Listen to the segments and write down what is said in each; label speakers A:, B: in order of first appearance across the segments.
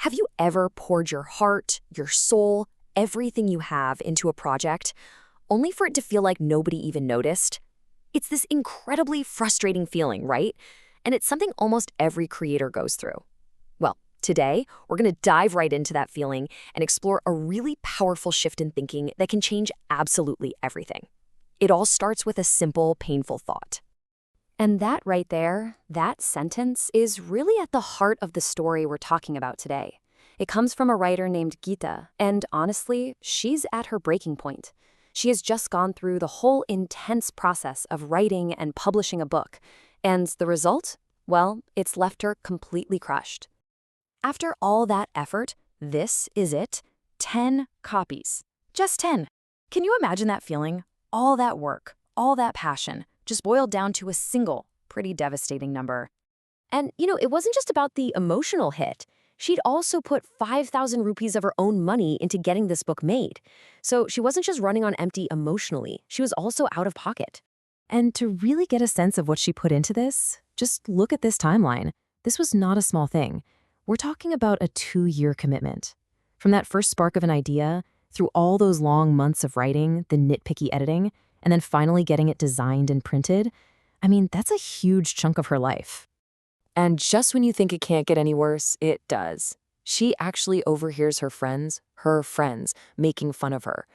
A: Have you ever poured your heart, your soul, everything you have into a project, only for it to feel like nobody even noticed? It's this incredibly frustrating feeling, right? And it's something almost every creator goes through. Well, today, we're going to dive right into that feeling and explore a really powerful shift in thinking that can change absolutely everything. It all starts with a simple, painful thought. And that right there, that sentence, is really at the heart of the story we're talking about today. It comes from a writer named Gita, and honestly, she's at her breaking point. She has just gone through the whole intense process of writing and publishing a book, and the result? Well, it's left her completely crushed. After all that effort, this is it: 10 copies. Just 10. Can you imagine that feeling? All that work, all that passion, just boiled down to a single, pretty devastating number. And, it wasn't just about the emotional hit. She'd also put 5,000 rupees of her own money into getting this book made. So she wasn't just running on empty emotionally, she was also out of pocket. And to really get a sense of what she put into this, just look at this timeline. This was not a small thing. We're talking about a 2-year commitment. From that first spark of an idea, through all those long months of writing, the nitpicky editing, and then finally getting it designed and printed, that's a huge chunk of her life. And just when you think it can't get any worse, it does. She actually overhears her friends, making fun of her.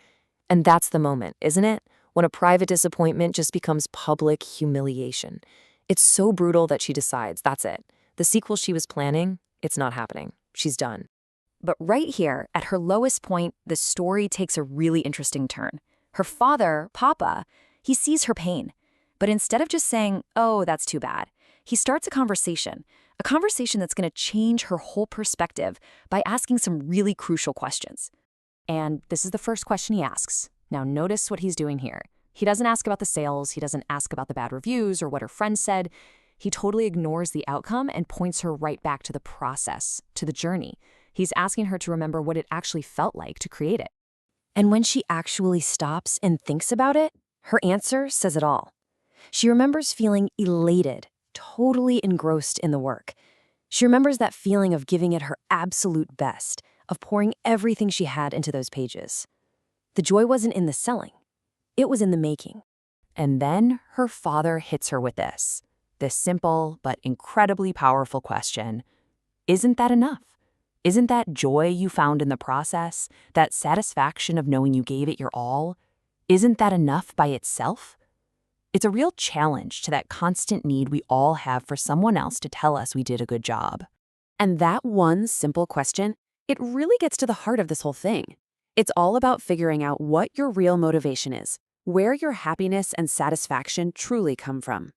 A: And that's the moment, isn't it? When a private disappointment just becomes public humiliation. It's so brutal that she decides, that's it. The sequel she was planning, it's not happening. She's done. But right here, at her lowest point, the story takes a really interesting turn. Her father, Papa, he sees her pain. But instead of just saying, "Oh, that's too bad," he starts a conversation that's going to change her whole perspective by asking some really crucial questions. And this is the first question he asks. Now notice what he's doing here. He doesn't ask about the sales, he doesn't ask about the bad reviews or what her friends said. He totally ignores the outcome and points her right back to the process, to the journey. He's asking her to remember what it actually felt like to create it. And when she actually stops and thinks about it, her answer says it all. She remembers feeling elated, totally engrossed in the work. She remembers that feeling of giving it her absolute best, of pouring everything she had into those pages. The joy wasn't in the selling. It was in the making. And then her father hits her with this simple but incredibly powerful question: isn't that enough? Isn't that joy you found in the process, that satisfaction of knowing you gave it your all, isn't that enough by itself? It's a real challenge to that constant need we all have for someone else to tell us we did a good job. And that one simple question, it really gets to the heart of this whole thing. It's all about figuring out what your real motivation is, where your happiness and satisfaction truly come from.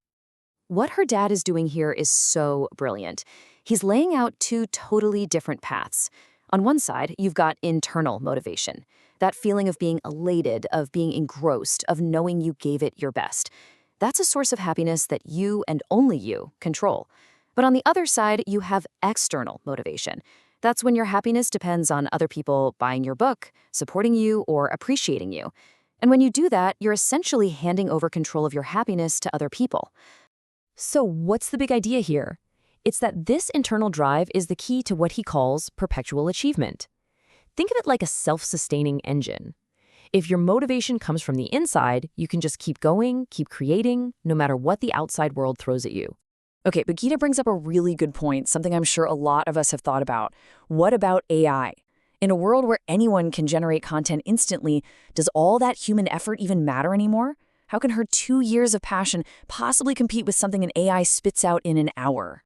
A: What her dad is doing here is so brilliant. He's laying out 2 totally different paths. On one side, you've got internal motivation, that feeling of being elated, of being engrossed, of knowing you gave it your best. That's a source of happiness that you and only you control. But on the other side, you have external motivation. That's when your happiness depends on other people buying your book, supporting you, or appreciating you. And when you do that, you're essentially handing over control of your happiness to other people. So what's the big idea here? It's that this internal drive is the key to what he calls perpetual achievement. Think of it like a self-sustaining engine. If your motivation comes from the inside, you can just keep going, keep creating, no matter what the outside world throws at you. Okay, but Gita brings up a really good point, something I'm sure a lot of us have thought about. What about AI? In a world where anyone can generate content instantly, does all that human effort even matter anymore? How can her 2 years of passion possibly compete with something an AI spits out in an hour?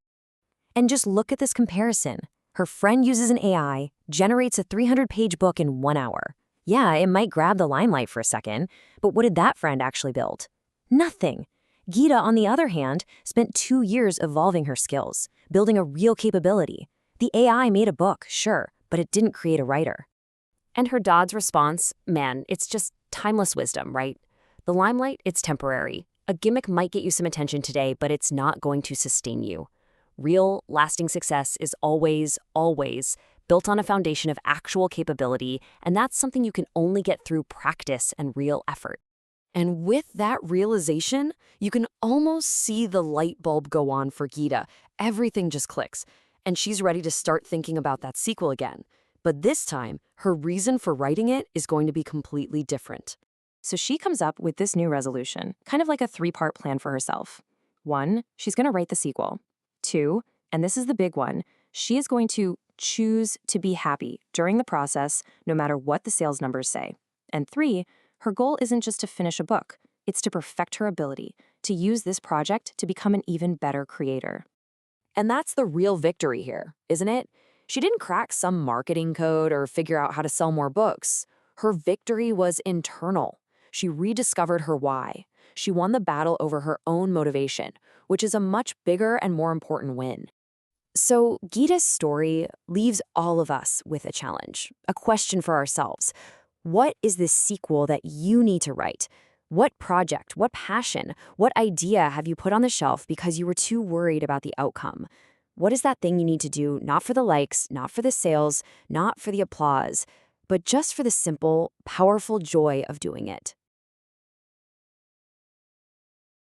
A: And just look at this comparison. Her friend uses an AI, generates a 300-page book in 1 hour. Yeah, it might grab the limelight for a second, but what did that friend actually build? Nothing. Gita, on the other hand, spent 2 years evolving her skills, building a real capability. The AI made a book, sure, but it didn't create a writer. And her dad's response, man, it's just timeless wisdom, right? The limelight, it's temporary. A gimmick might get you some attention today, but it's not going to sustain you. Real, lasting success is always, always built on a foundation of actual capability, and that's something you can only get through practice and real effort. And with that realization, you can almost see the light bulb go on for Gita. Everything just clicks. and she's ready to start thinking about that sequel again. But this time, her reason for writing it is going to be completely different.
B: So she comes up with this new resolution, kind of like a 3-part plan for herself. 1, she's going to write the sequel. 2, and this is the big one, she is going to choose to be happy during the process, no matter what the sales numbers say. And 3, her goal isn't just to finish a book, it's to perfect her ability, to use this project to become an even better creator.
A: And that's the real victory here, isn't it? She didn't crack some marketing code or figure out how to sell more books. Her victory was internal. She rediscovered her why. She won the battle over her own motivation, which is a much bigger and more important win. So Geeta's story leaves all of us with a challenge, a question for ourselves. What is this sequel that you need to write? What project, what passion, what idea have you put on the shelf because you were too worried about the outcome? What is that thing you need to do, not for the likes, not for the sales, not for the applause, but just for the simple, powerful joy of doing it?